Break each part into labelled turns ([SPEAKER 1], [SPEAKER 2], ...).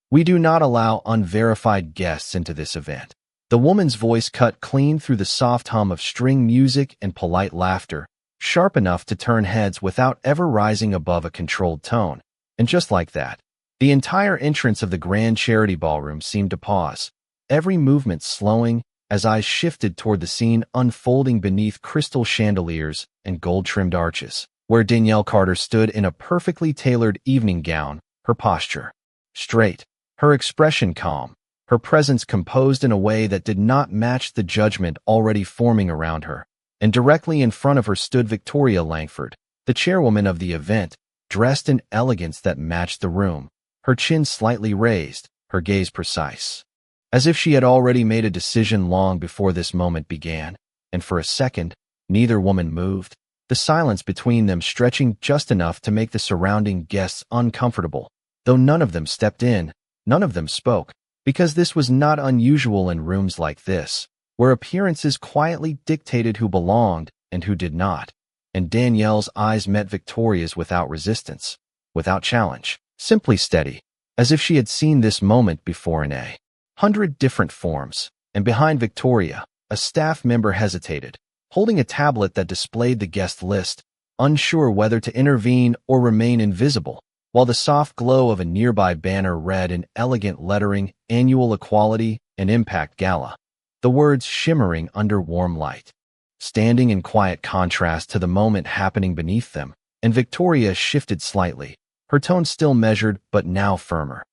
[SPEAKER 1] We do not allow unverified guests into this event. The woman's voice cut clean through the soft hum of string music and polite laughter, sharp enough to turn heads without ever rising above a controlled tone. And just like that, the entire entrance of the grand charity ballroom seemed to pause, every movement slowing as eyes shifted toward the scene unfolding beneath crystal chandeliers and gold-trimmed arches, where Danielle Carter stood in a perfectly tailored evening gown, her posture straight, her expression calm, her presence composed in a way that did not match the judgment already forming around her. And directly in front of her stood Victoria Langford, the chairwoman of the event, dressed in elegance that matched the room, her chin slightly raised, her gaze precise, as if she had already made a decision long before this moment began. And for a second, neither woman moved, the silence between them stretching just enough to make the surrounding guests uncomfortable. Though none of them stepped in, none of them spoke, because this was not unusual in rooms like this, where appearances quietly dictated who belonged and who did not. And Danielle's eyes met Victoria's without resistance, without challenge, simply steady, as if she had seen this moment before in 100 different forms. And behind Victoria, a staff member hesitated, holding a tablet that displayed the guest list, unsure whether to intervene or remain invisible, while the soft glow of a nearby banner read in elegant lettering, "Annual Equality and Impact Gala," the words shimmering under warm light, standing in quiet contrast to the moment happening beneath them. And Victoria shifted slightly, her tone still measured but now firmer.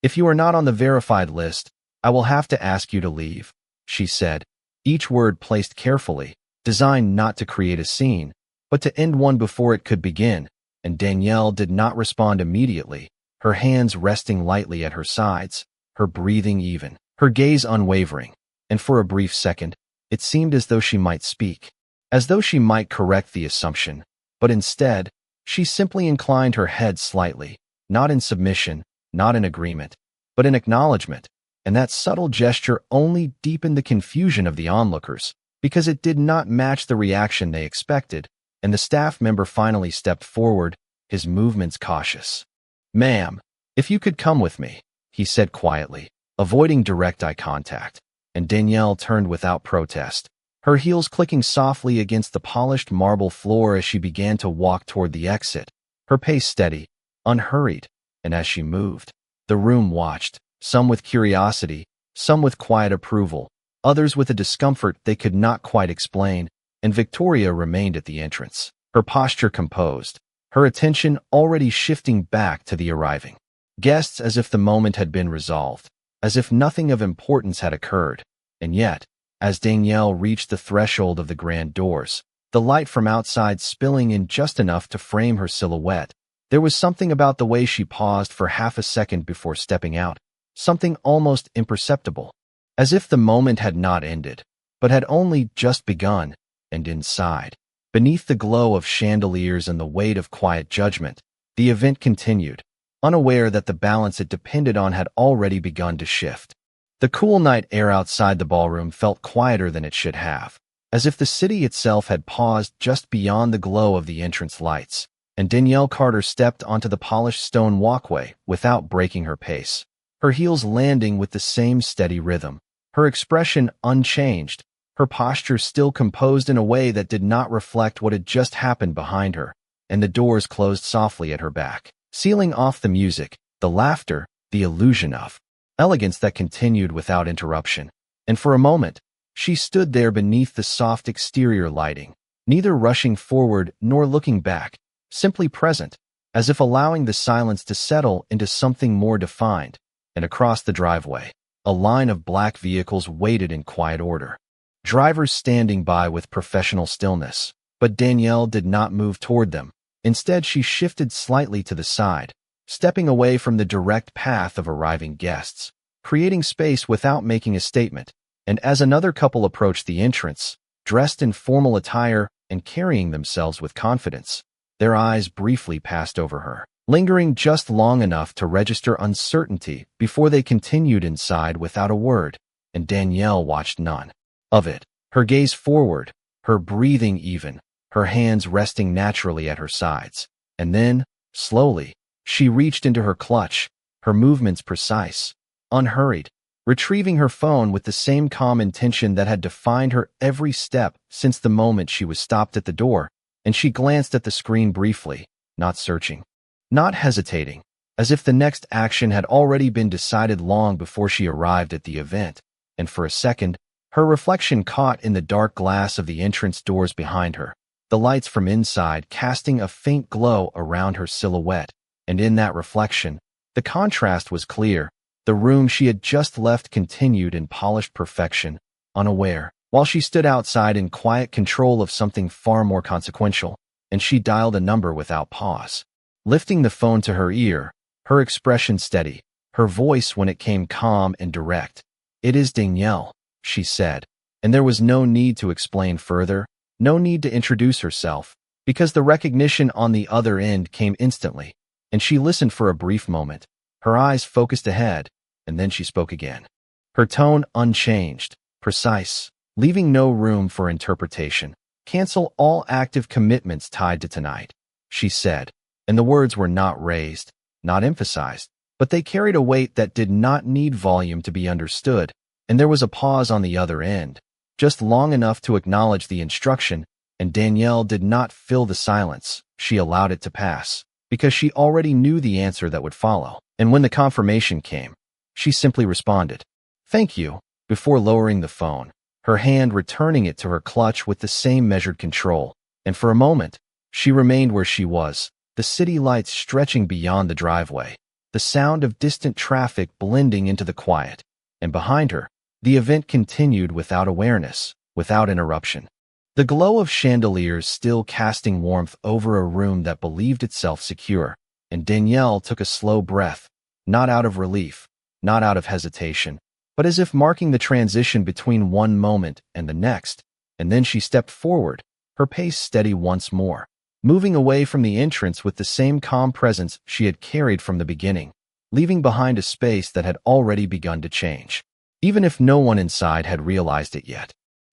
[SPEAKER 1] "If you are not on the verified list, I will have to ask you to leave," she said, each word placed carefully, designed not to create a scene, but to end one before it could begin. And Danielle did not respond immediately, her hands resting lightly at her sides, her breathing even, her gaze unwavering. And for a brief second, it seemed as though she might speak, as though she might correct the assumption, but instead, she simply inclined her head slightly, not in submission, not in agreement, but in acknowledgement. And that subtle gesture only deepened the confusion of the onlookers, because it did not match the reaction they expected. And the staff member finally stepped forward, his movements cautious. "Ma'am, if you could come with me," he said quietly, avoiding direct eye contact. And Danielle turned without protest, her heels clicking softly against the polished marble floor as she began to walk toward the exit, her pace steady, unhurried. And as she moved, the room watched, some with curiosity, some with quiet approval, others with a discomfort they could not quite explain. And Victoria remained at the entrance, her posture composed, her attention already shifting back to the arriving guests, as if the moment had been resolved, as if nothing of importance had occurred. And yet, as Danielle reached the threshold of the grand doors, the light from outside spilling in just enough to frame her silhouette, there was something about the way she paused for half a second before stepping out, something almost imperceptible, as if the moment had not ended, but had only just begun. And inside, beneath the glow of chandeliers and the weight of quiet judgment, the event continued, unaware that the balance it depended on had already begun to shift. The cool night air outside the ballroom felt quieter than it should have, as if the city itself had paused just beyond the glow of the entrance lights. And Danielle Carter stepped onto the polished stone walkway without breaking her pace, her heels landing with the same steady rhythm, her expression unchanged, her posture still composed in a way that did not reflect what had just happened behind her. And the doors closed softly at her back, sealing off the music, the laughter, the illusion of elegance that continued without interruption. And for a moment, she stood there beneath the soft exterior lighting, neither rushing forward nor looking back, simply present, as if allowing the silence to settle into something more defined. And across the driveway, a line of black vehicles waited in quiet order, drivers standing by with professional stillness. But Danielle did not move toward them. Instead, she shifted slightly to the side, stepping away from the direct path of arriving guests, creating space without making a statement. And as another couple approached the entrance, dressed in formal attire and carrying themselves with confidence, their eyes briefly passed over her, lingering just long enough to register uncertainty before they continued inside without a word. And Danielle watched none of it, her gaze forward, her breathing even, her hands resting naturally at her sides. And then, slowly, she reached into her clutch, her movements precise, unhurried, retrieving her phone with the same calm intention that had defined her every step since the moment she was stopped at the door, and she glanced at the screen briefly, not searching, not hesitating, as if the next action had already been decided long before she arrived at the event, and for a second, her reflection caught in the dark glass of the entrance doors behind her, the lights from inside casting a faint glow around her silhouette, and in that reflection, the contrast was clear. The room she had just left continued in polished perfection, unaware, while she stood outside in quiet control of something far more consequential, and she dialed a number without pause. Lifting the phone to her ear, her expression steady, her voice when it came calm and direct. "It is Danielle," she said, and there was no need to explain further, no need to introduce herself, because the recognition on the other end came instantly, and she listened for a brief moment, her eyes focused ahead, and then she spoke again. Her tone unchanged, precise, leaving no room for interpretation. "Cancel all active commitments tied to tonight," she said, and the words were not raised, not emphasized, but they carried a weight that did not need volume to be understood, and there was a pause on the other end, just long enough to acknowledge the instruction, and Danielle did not fill the silence. She allowed it to pass, because she already knew the answer that would follow, and when the confirmation came, she simply responded, "Thank you," before lowering the phone, her hand returning it to her clutch with the same measured control, and for a moment, she remained where she was, the city lights stretching beyond the driveway, the sound of distant traffic blending into the quiet, and behind her, the event continued without awareness, without interruption. The glow of chandeliers still casting warmth over a room that believed itself secure, and Danielle took a slow breath, not out of relief, not out of hesitation, but as if marking the transition between one moment and the next, and then she stepped forward, her pace steady once more, moving away from the entrance with the same calm presence she had carried from the beginning, leaving behind a space that had already begun to change, even if no one inside had realized it yet.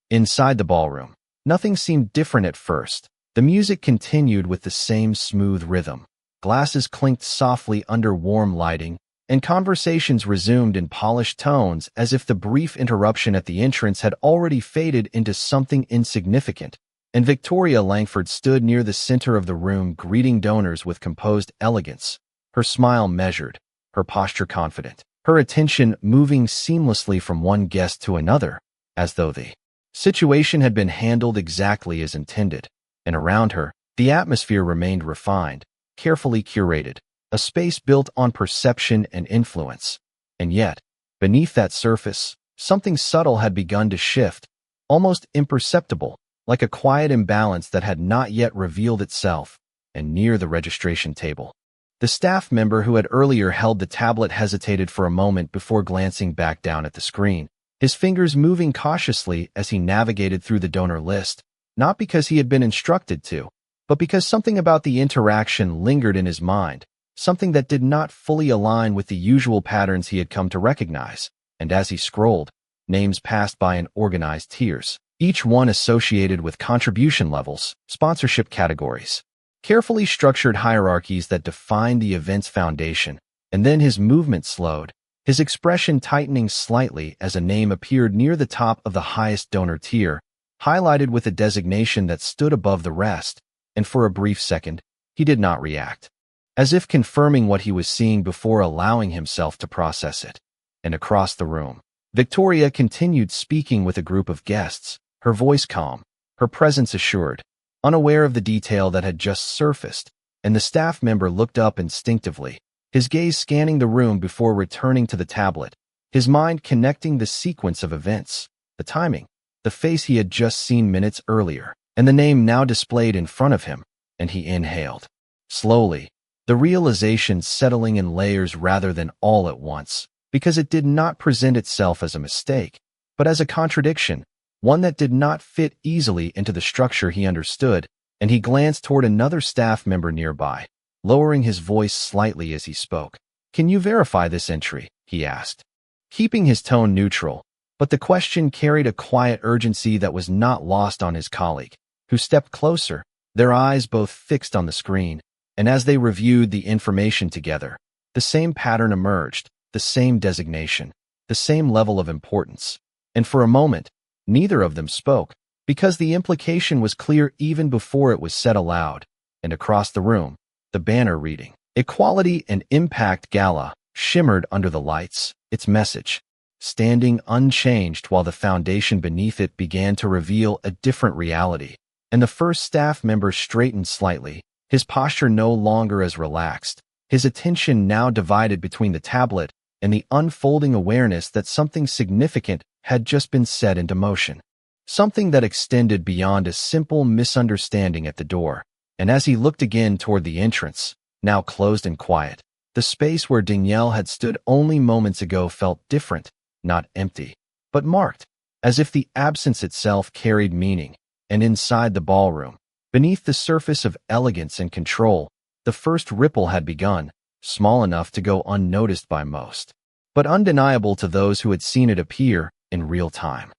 [SPEAKER 1] Inside the ballroom, nothing seemed different at first. The music continued with the same smooth rhythm. Glasses clinked softly under warm lighting, and conversations resumed in polished tones as if the brief interruption at the entrance had already faded into something insignificant, and Victoria Langford stood near the center of the room greeting donors with composed elegance, her smile measured, her posture confident, her attention moving seamlessly from one guest to another, as though the situation had been handled exactly as intended, and around her, the atmosphere remained refined, carefully curated, a space built on perception and influence. And yet, beneath that surface, something subtle had begun to shift, almost imperceptible, like a quiet imbalance that had not yet revealed itself, and near the registration table. The staff member who had earlier held the tablet hesitated for a moment before glancing back down at the screen, his fingers moving cautiously as he navigated through the donor list, not because he had been instructed to, but because something about the interaction lingered in his mind, something that did not fully align with the usual patterns he had come to recognize, and as he scrolled, names passed by in organized tiers, each one associated with contribution levels, sponsorship categories, carefully structured hierarchies that defined the event's foundation, and then his movement slowed, his expression tightening slightly as a name appeared near the top of the highest donor tier, highlighted with a designation that stood above the rest, and for a brief second, he did not react, as if confirming what he was seeing before allowing himself to process it. And across the room, Victoria continued speaking with a group of guests, her voice calm, her presence assured, unaware of the detail that had just surfaced, and the staff member looked up instinctively, his gaze scanning the room before returning to the tablet, his mind connecting the sequence of events, the timing, the face he had just seen minutes earlier, and the name now displayed in front of him, and he inhaled. Slowly, the realization settling in layers rather than all at once, because it did not present itself as a mistake, but as a contradiction, one that did not fit easily into the structure he understood, and he glanced toward another staff member nearby, lowering his voice slightly as he spoke. "Can you verify this entry?" he asked, keeping his tone neutral, but the question carried a quiet urgency that was not lost on his colleague, who stepped closer, their eyes both fixed on the screen, and as they reviewed the information together, The same pattern emerged, the same designation, the same level of importance. And for a moment, neither of them spoke, because the implication was clear even before it was said aloud. And across the room, the banner reading, "Equality and Impact Gala," shimmered under the lights, its message standing unchanged while the foundation beneath it began to reveal a different reality. And the first staff member straightened slightly, his posture no longer as relaxed, his attention now divided between the tablet and the unfolding awareness that something significant had just been set into motion. Something that extended beyond a simple misunderstanding at the door. And as he looked again toward the entrance, now closed and quiet, the space where Danielle had stood only moments ago felt different, not empty, but marked, as if the absence itself carried meaning. And inside the ballroom, beneath the surface of elegance and control, the first ripple had begun, small enough to go unnoticed by most, but undeniable to those who had seen it appear in real time.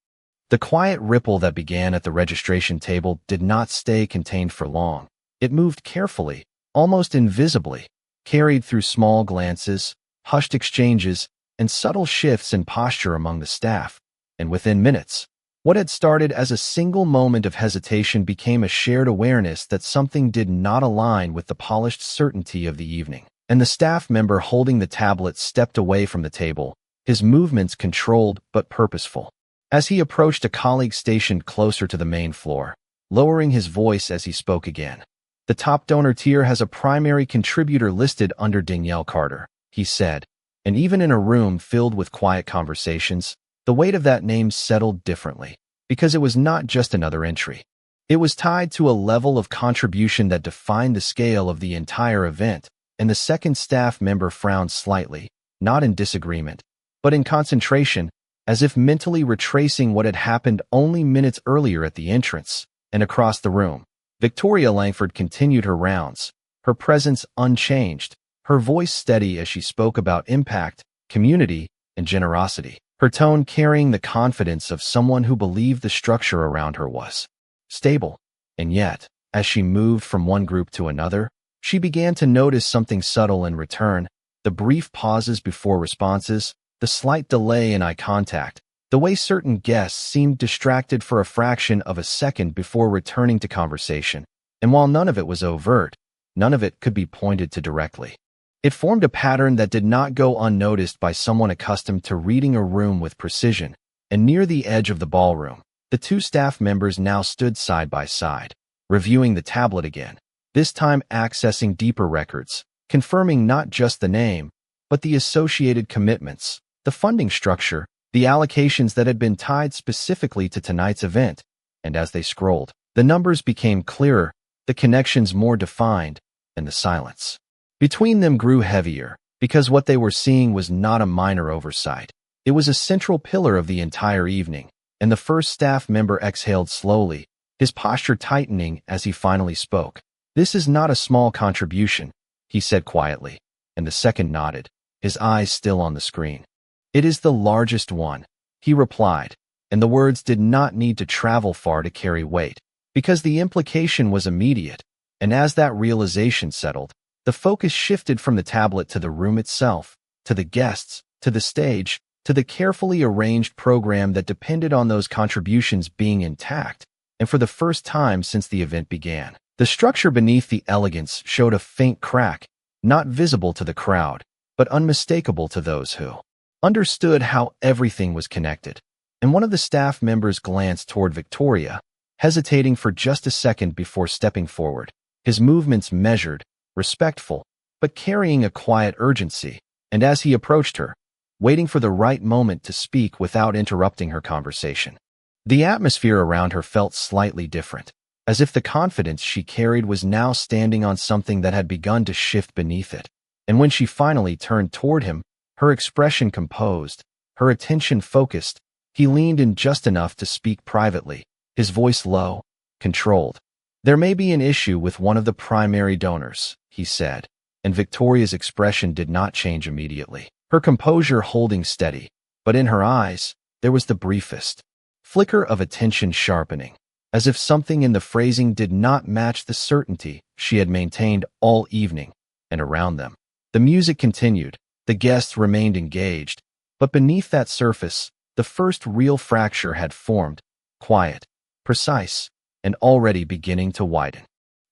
[SPEAKER 1] The quiet ripple that began at the registration table did not stay contained for long. It moved carefully, almost invisibly, carried through small glances, hushed exchanges, and subtle shifts in posture among the staff. And within minutes, what had started as a single moment of hesitation became a shared awareness that something did not align with the polished certainty of the evening. And the staff member holding the tablet stepped away from the table, his movements controlled but purposeful. As he approached a colleague stationed closer to the main floor, lowering his voice as he spoke again. "The top donor tier has a primary contributor listed under Danielle Carter," he said, and even in a room filled with quiet conversations, the weight of that name settled differently, because it was not just another entry. It was tied to a level of contribution that defined the scale of the entire event, and the second staff member frowned slightly, not in disagreement, but in concentration, as if mentally retracing what had happened only minutes earlier at the entrance. And across the room, Victoria Langford continued her rounds, her presence unchanged, her voice steady as she spoke about impact, community, and generosity, her tone carrying the confidence of someone who believed the structure around her was stable. And yet, as she moved from one group to another, she began to notice something subtle in return, the brief pauses before responses, the slight delay in eye contact, the way certain guests seemed distracted for a fraction of a second before returning to conversation. And while none of it was overt, none of it could be pointed to directly. It formed a pattern that did not go unnoticed by someone accustomed to reading a room with precision. And near the edge of the ballroom, the two staff members now stood side by side, reviewing the tablet again, this time accessing deeper records, confirming not just the name, but the associated commitments, the funding structure, the allocations that had been tied specifically to tonight's event. And as they scrolled, the numbers became clearer, the connections more defined, and the silence between them grew heavier, because what they were seeing was not a minor oversight. It was a central pillar of the entire evening, and the first staff member exhaled slowly, his posture tightening as he finally spoke. "This is not a small contribution," he said quietly, and the second nodded, his eyes still on the screen. "It is the largest one," he replied, and the words did not need to travel far to carry weight, because the implication was immediate. And as that realization settled, the focus shifted from the tablet to the room itself, to the guests, to the stage, to the carefully arranged program that depended on those contributions being intact. And for the first time since the event began, the structure beneath the elegance showed a faint crack, not visible to the crowd, but unmistakable to those who understood how everything was connected. And one of the staff members glanced toward Victoria, hesitating for just a second before stepping forward, his movements measured, respectful, but carrying a quiet urgency. And as he approached her, waiting for the right moment to speak without interrupting her conversation, the atmosphere around her felt slightly different, as if the confidence she carried was now standing on something that had begun to shift beneath it. And when she finally turned toward him, her expression composed, her attention focused, he leaned in just enough to speak privately, his voice low, controlled. "There may be an issue with one of the primary donors," he said, and Victoria's expression did not change immediately, her composure holding steady, but in her eyes, there was the briefest flicker of attention sharpening, as if something in the phrasing did not match the certainty she had maintained all evening. And around them, The music continued. The guests remained engaged. But beneath that surface, the first real fracture had formed, quiet, precise, and already beginning to widen.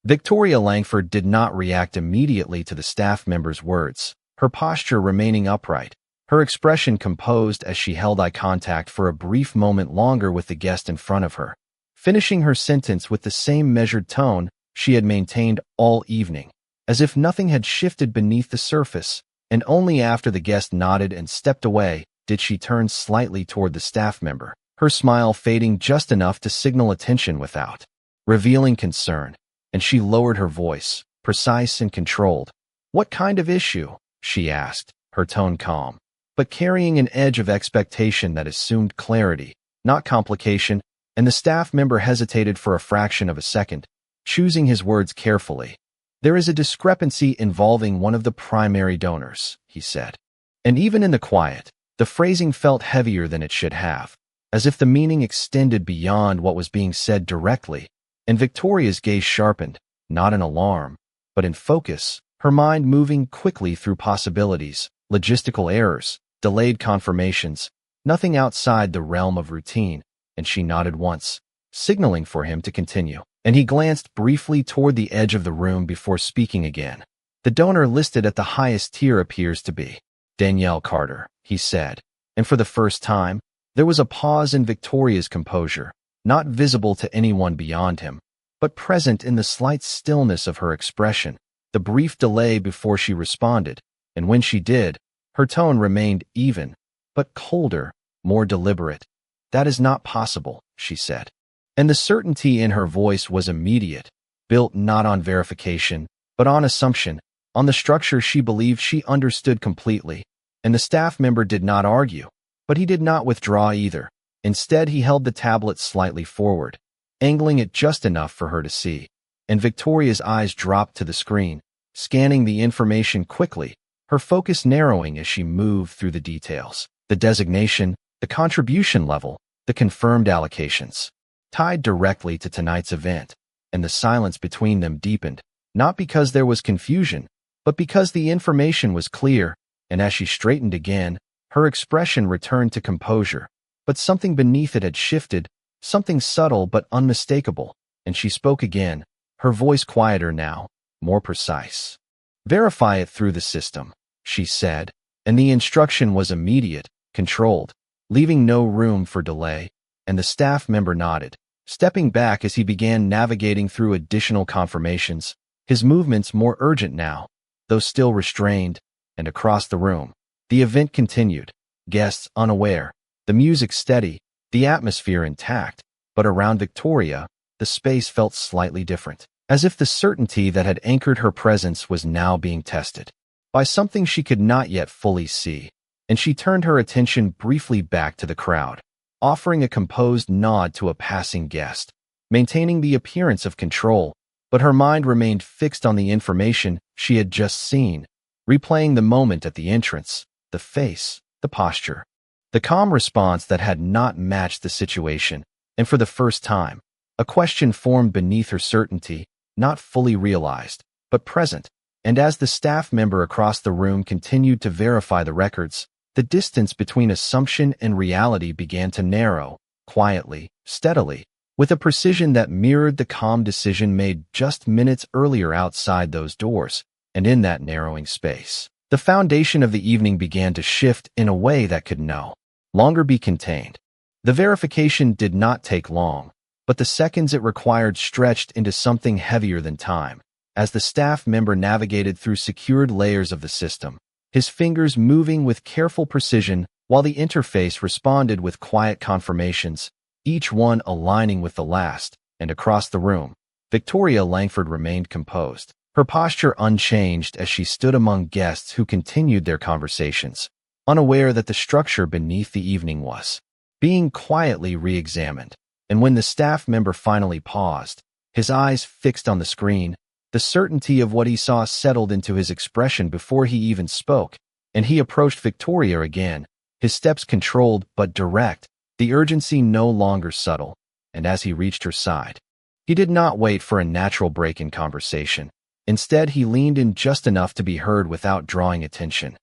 [SPEAKER 1] Victoria Langford did not react immediately to the staff member's words, her posture remaining upright, her expression composed as she held eye contact for a brief moment longer with the guest in front of her, finishing her sentence with the same measured tone she had maintained all evening, as if nothing had shifted beneath the surface, and only after the guest nodded and stepped away did she turn slightly toward the staff member, her smile fading just enough to signal attention without revealing concern, and she lowered her voice, precise and controlled. "What kind of issue?" she asked, her tone calm, but carrying an edge of expectation that assumed clarity, not complication, and the staff member hesitated for a fraction of a second, choosing his words carefully. "There is a discrepancy involving one of the primary donors," he said. And even in the quiet, the phrasing felt heavier than it should have, as if the meaning extended beyond what was being said directly, and Victoria's gaze sharpened, not in alarm, but in focus, her mind moving quickly through possibilities, logistical errors, delayed confirmations, nothing outside the realm of routine, and she nodded once, signaling for him to continue, and he glanced briefly toward the edge of the room before speaking again. "The donor listed at the highest tier appears to be Danielle Carter," he said, and for the first time, there was a pause in Victoria's composure, not visible to anyone beyond him, but present in the slight stillness of her expression, the brief delay before she responded, and when she did, her tone remained even, but colder, more deliberate. "That is not possible," she said. And the certainty in her voice was immediate, built not on verification, but on assumption, on the structure she believed she understood completely. And the staff member did not argue, but he did not withdraw either. Instead, he held the tablet slightly forward, angling it just enough for her to see, and Victoria's eyes dropped to the screen, scanning the information quickly, her focus narrowing as she moved through the details. The designation, the contribution level, the confirmed allocations, tied directly to tonight's event, and the silence between them deepened, not because there was confusion, but because the information was clear, and as she straightened again, her expression returned to composure, but something beneath it had shifted, something subtle but unmistakable, and she spoke again, her voice quieter now, more precise. "Verify it through the system," she said, and the instruction was immediate, controlled, leaving no room for delay, and the staff member nodded, stepping back as he began navigating through additional confirmations, his movements more urgent now, though still restrained, and across the room. The event continued, guests unaware, the music steady, the atmosphere intact, but around Victoria, the space felt slightly different, as if the certainty that had anchored her presence was now being tested by something she could not yet fully see, and she turned her attention briefly back to the crowd, offering a composed nod to a passing guest, maintaining the appearance of control, but her mind remained fixed on the information she had just seen, replaying the moment at the entrance, the face, the posture, the calm response that had not matched the situation, and for the first time, a question formed beneath her certainty, not fully realized, but present, and as the staff member across the room continued to verify the records, the distance between assumption and reality began to narrow, quietly, steadily, with a precision that mirrored the calm decision made just minutes earlier outside those doors, and in that narrowing space. The foundation of the evening began to shift in a way that could no longer be contained. The verification did not take long, but the seconds it required stretched into something heavier than time, as the staff member navigated through secured layers of the system, his fingers moving with careful precision while the interface responded with quiet confirmations, each one aligning with the last, and across the room, Victoria Langford remained composed, her posture unchanged as she stood among guests who continued their conversations, unaware that the structure beneath the evening was being quietly re-examined. And when the staff member finally paused, his eyes fixed on the screen, the certainty of what he saw settled into his expression before he even spoke, and he approached Victoria again, his steps controlled but direct, the urgency no longer subtle, and as he reached her side, he did not wait for a natural break in conversation. Instead, he leaned in just enough to be heard without drawing attention.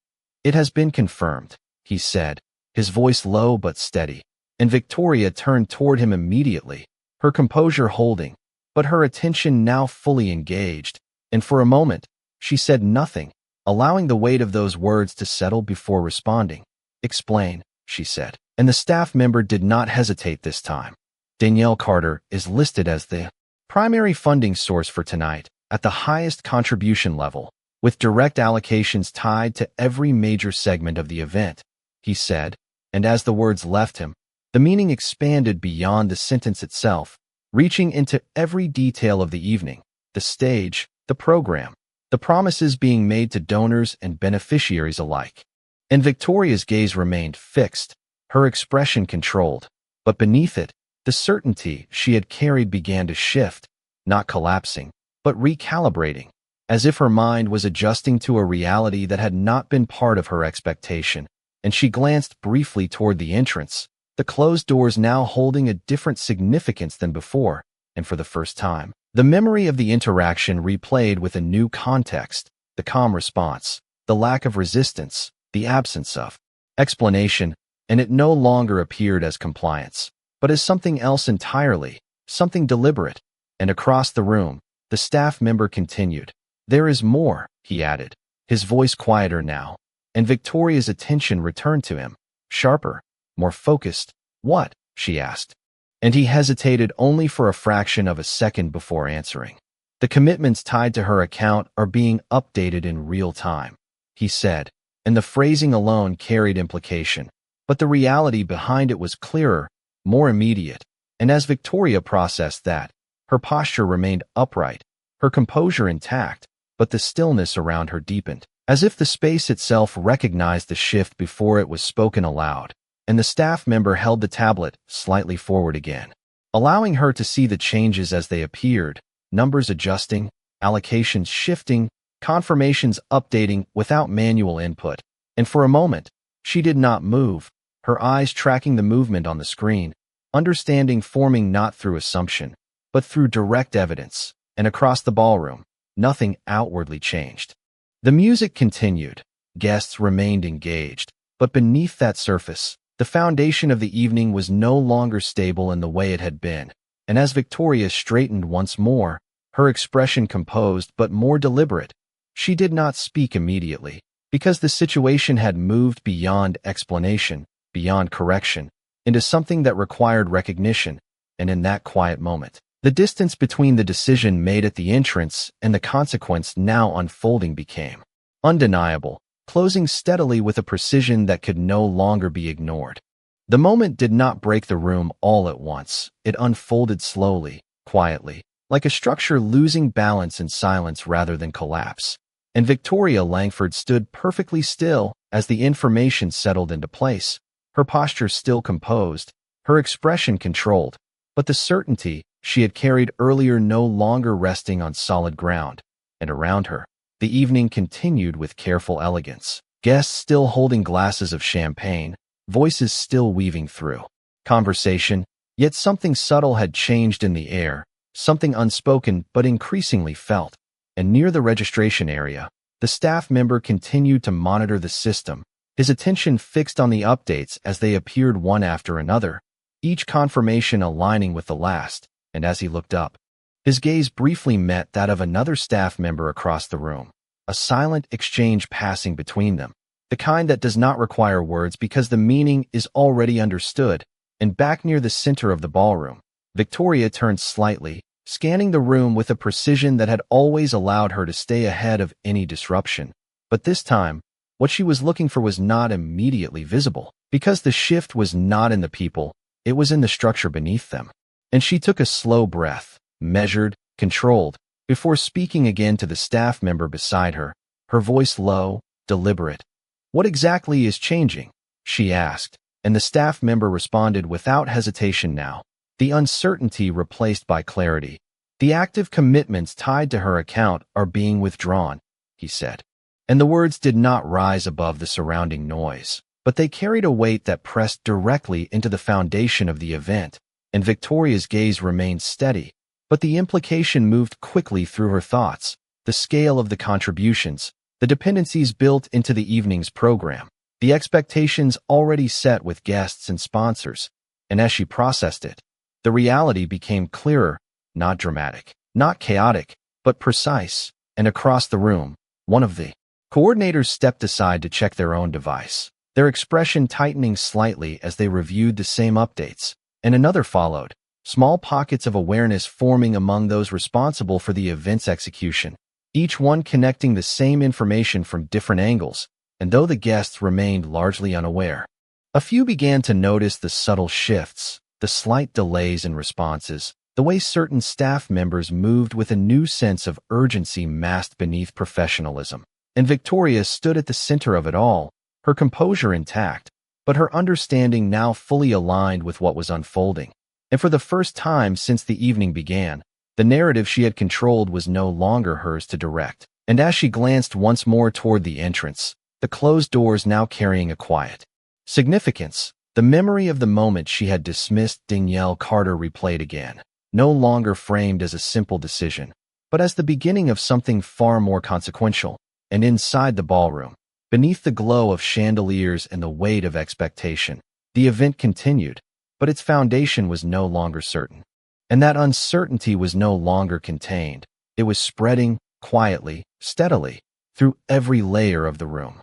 [SPEAKER 1] "It has been confirmed," he said, his voice low but steady. And Victoria turned toward him immediately, her composure holding, but her attention now fully engaged. And for a moment, she said nothing, allowing the weight of those words to settle before responding. "Explain," she said. And the staff member did not hesitate this time. "Danielle Carter is listed as the primary funding source for tonight, at the highest contribution level, with direct allocations tied to every major segment of the event," he said, and as the words left him, the meaning expanded beyond the sentence itself, reaching into every detail of the evening, the stage, the program, the promises being made to donors and beneficiaries alike. And Victoria's gaze remained fixed, her expression controlled, but beneath it, the certainty she had carried began to shift, not collapsing, but recalibrating, as if her mind was adjusting to a reality that had not been part of her expectation. And she glanced briefly toward the entrance, the closed doors now holding a different significance than before, and for the first time, the memory of the interaction replayed with a new context, the calm response, the lack of resistance, the absence of explanation, and it no longer appeared as compliance, but as something else entirely, something deliberate. And across the room, the staff member continued. "There is more," he added, his voice quieter now, and Victoria's attention returned to him, sharper, more focused. "What?" she asked. And he hesitated only for a fraction of a second before answering. "The commitments tied to her account are being updated in real time," he said, and the phrasing alone carried implication. But the reality behind it was clearer, more immediate, and as Victoria processed that, her posture remained upright, her composure intact, but the stillness around her deepened, as if the space itself recognized the shift before it was spoken aloud. And the staff member held the tablet slightly forward again, allowing her to see the changes as they appeared, numbers adjusting, allocations shifting, confirmations updating without manual input. And for a moment, she did not move, her eyes tracking the movement on the screen, understanding forming not through assumption, but through direct evidence. And across the ballroom, nothing outwardly changed. The music continued, guests remained engaged, but beneath that surface, the foundation of the evening was no longer stable in the way it had been. And as Victoria straightened once more, her expression composed but more deliberate, she did not speak immediately, because the situation had moved beyond explanation, beyond correction, into something that required recognition. And in that quiet moment, the distance between the decision made at the entrance and the consequence now unfolding became undeniable, closing steadily with a precision that could no longer be ignored. The moment did not break the room all at once. It unfolded slowly, quietly, like a structure losing balance in silence rather than collapse. And Victoria Langford stood perfectly still as the information settled into place, her posture still composed, her expression controlled, but the certainty she had carried earlier no longer resting on solid ground. And around her, the evening continued with careful elegance, guests still holding glasses of champagne, voices still weaving through conversation, yet something subtle had changed in the air, something unspoken but increasingly felt. And near the registration area, the staff member continued to monitor the system, his attention fixed on the updates as they appeared one after another, each confirmation aligning with the last. And as he looked up, his gaze briefly met that of another staff member across the room, a silent exchange passing between them, the kind that does not require words because the meaning is already understood. And back near the center of the ballroom, Victoria turned slightly, scanning the room with a precision that had always allowed her to stay ahead of any disruption. But this time, what she was looking for was not immediately visible, because the shift was not in the people, it was in the structure beneath them. And she took a slow breath, measured, controlled, before speaking again to the staff member beside her, her voice low, deliberate. "What exactly is changing?" she asked, and the staff member responded without hesitation now. "The uncertainty replaced by clarity. The active commitments tied to her account are being withdrawn," he said. And the words did not rise above the surrounding noise, but they carried a weight that pressed directly into the foundation of the event. And Victoria's gaze remained steady, but the implication moved quickly through her thoughts. the scale of the contributions, the dependencies built into the evening's program, the expectations already set with guests and sponsors. And as she processed it, the reality became clearer, not dramatic, not chaotic, but precise. And across the room, one of the coordinators stepped aside to check their own device, their expression tightening slightly as they reviewed the same updates, and another followed, small pockets of awareness forming among those responsible for the event's execution, each one connecting the same information from different angles, and though the guests remained largely unaware. A few began to notice the subtle shifts, the slight delays in responses, the way certain staff members moved with a new sense of urgency masked beneath professionalism. And Victoria stood at the center of it all, her composure intact, but her understanding now fully aligned with what was unfolding. And for the first time since the evening began, the narrative she had controlled was no longer hers to direct. And as she glanced once more toward the entrance, the closed doors now carrying a quiet significance, the memory of the moment she had dismissed Danielle Carter replayed again, no longer framed as a simple decision, but as the beginning of something far more consequential. And inside the ballroom, beneath the glow of chandeliers and the weight of expectation, the event continued, but its foundation was no longer certain. And that uncertainty was no longer contained. It was spreading, quietly, steadily, through every layer of the room.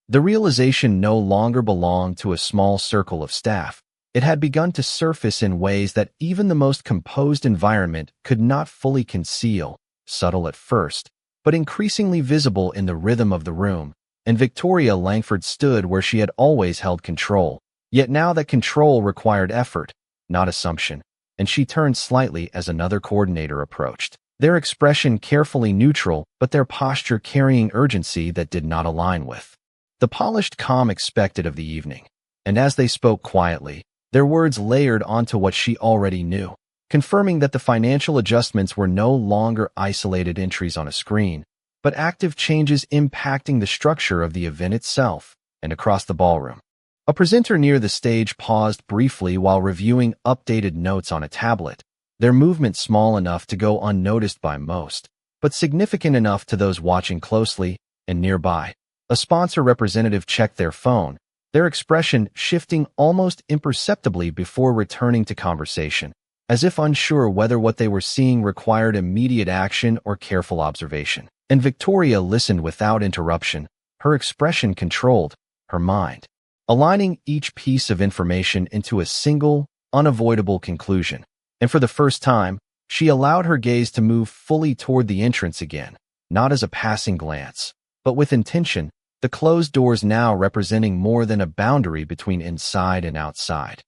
[SPEAKER 1] The realization no longer belonged to a small circle of staff. It had begun to surface in ways that even the most composed environment could not fully conceal, subtle at first, but increasingly visible in the rhythm of the room. And Victoria Langford stood where she had always held control, yet now that control required effort, not assumption, and she turned slightly as another coordinator approached, their expression carefully neutral, but their posture carrying urgency that did not align with the polished calm expected of the evening. And as they spoke quietly, their words layered onto what she already knew, confirming that the financial adjustments were no longer isolated entries on a screen, but active changes impacting the structure of the event itself. And across the ballroom, a presenter near the stage paused briefly while reviewing updated notes on a tablet, their movement small enough to go unnoticed by most, but significant enough to those watching closely. And nearby, a sponsor representative checked their phone, their expression shifting almost imperceptibly before returning to conversation, as if unsure whether what they were seeing required immediate action or careful observation. And Victoria listened without interruption, her expression controlled, her mind aligning each piece of information into a single, unavoidable conclusion. And for the first time, she allowed her gaze to move fully toward the entrance again, not as a passing glance, but with intention, the closed doors now representing more than a boundary between inside and outside.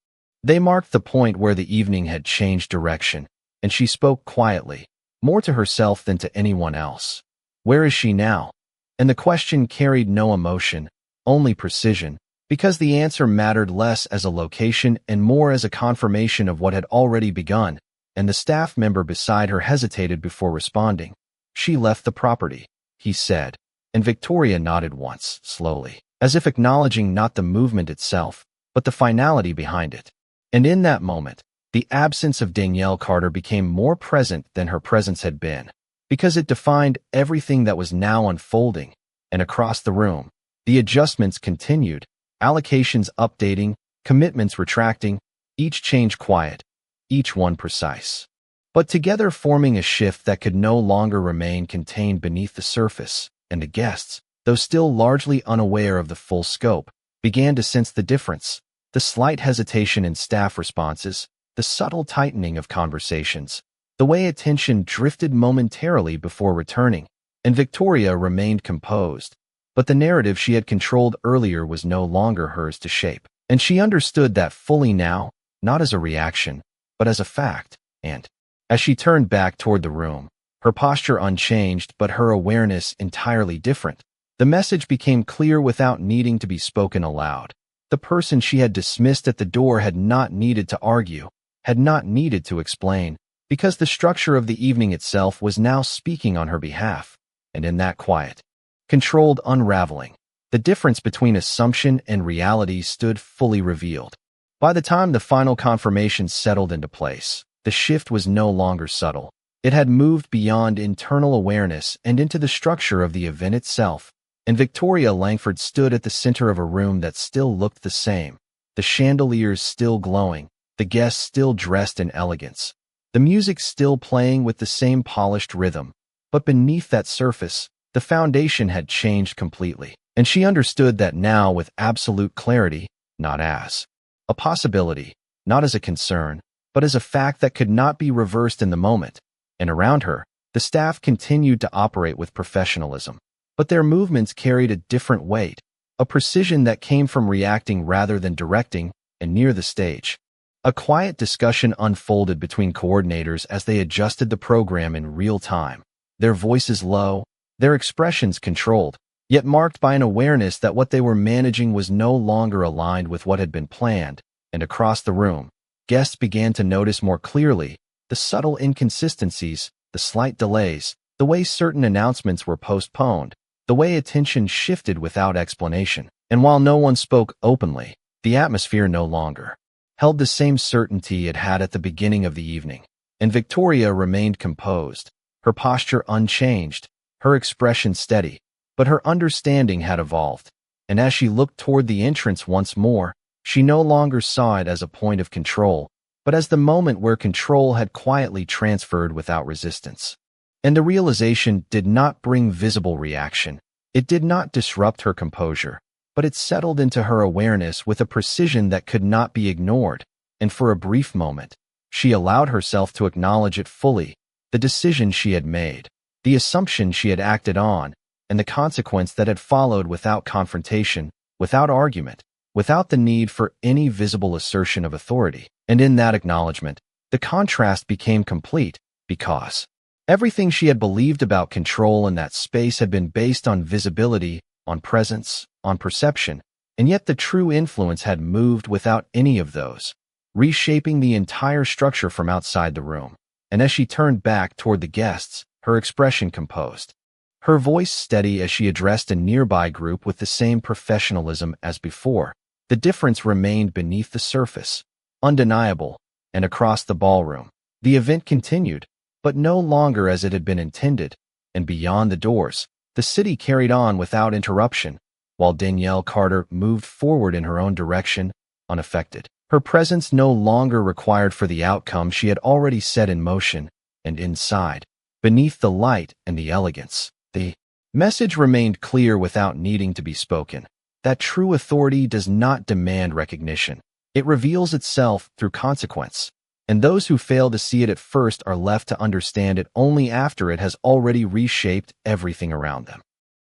[SPEAKER 1] They marked the point where the evening had changed direction, and she spoke quietly, more to herself than to anyone else. Where is she now? And the question carried no emotion, only precision, because the answer mattered less as a location and more as a confirmation of what had already begun. And the staff member beside her hesitated before responding. She left the property, he said, and Victoria nodded once, slowly, as if acknowledging not the movement itself, but the finality behind it. And in that moment, the absence of Danielle Carter became more present than her presence had been, because it defined everything that was now unfolding. And across the room, the adjustments continued, allocations updating, commitments retracting, each change quiet, each one precise, but together forming a shift that could no longer remain contained beneath the surface. And the guests, though still largely unaware of the full scope, began to sense the difference, the slight hesitation in staff responses, the subtle tightening of conversations, the way attention drifted momentarily before returning. And Victoria remained composed, but the narrative she had controlled earlier was no longer hers to shape. And she understood that fully now, not as a reaction, but as a fact. And as she turned back toward the room, her posture unchanged but her awareness entirely different, the message became clear without needing to be spoken aloud. The person she had dismissed at the door had not needed to argue, had not needed to explain, because the structure of the evening itself was now speaking on her behalf. And in that quiet, controlled unraveling, the difference between assumption and reality stood fully revealed. By the time the final confirmation settled into place, the shift was no longer subtle. It had moved beyond internal awareness and into the structure of the event itself, and Victoria Langford stood at the center of a room that still looked the same, the chandeliers still glowing, the guests still dressed in elegance, the music still playing with the same polished rhythm. But beneath that surface, the foundation had changed completely, and she understood that now with absolute clarity, not as a possibility, not as a concern, but as a fact that could not be reversed in the moment. And around her, the staff continued to operate with professionalism, but their movements carried a different weight, a precision that came from reacting rather than directing. And near the stage, a quiet discussion unfolded between coordinators as they adjusted the program in real time, their voices low, their expressions controlled, yet marked by an awareness that what they were managing was no longer aligned with what had been planned. And across the room, guests began to notice more clearly the subtle inconsistencies, the slight delays, the way certain announcements were postponed, the way attention shifted without explanation. And while no one spoke openly, the atmosphere no longer held the same certainty it had at the beginning of the evening. And Victoria remained composed, her posture unchanged, her expression steady, but her understanding had evolved. And as she looked toward the entrance once more, she no longer saw it as a point of control, but as the moment where control had quietly transferred without resistance. And the realization did not bring visible reaction. It did not disrupt her composure, but it settled into her awareness with a precision that could not be ignored. And for a brief moment, she allowed herself to acknowledge it fully, the decision she had made, the assumption she had acted on, and the consequence that had followed without confrontation, without argument, without the need for any visible assertion of authority. And in that acknowledgement, the contrast became complete, because everything she had believed about control in that space had been based on visibility, on presence, on perception, and yet the true influence had moved without any of those, reshaping the entire structure from outside the room. And as she turned back toward the guests, her expression composed, her voice steady as she addressed a nearby group with the same professionalism as before, the difference remained beneath the surface, undeniable. And across the ballroom, the event continued, but no longer as it had been intended. And beyond the doors, the city carried on without interruption, while Danielle Carter moved forward in her own direction, unaffected. Her presence no longer required for the outcome she had already set in motion. And inside, beneath the light and the elegance, the message remained clear without needing to be spoken, that true authority does not demand recognition. It reveals itself through consequence, and those who fail to see it at first are left to understand it only after it has already reshaped everything around them.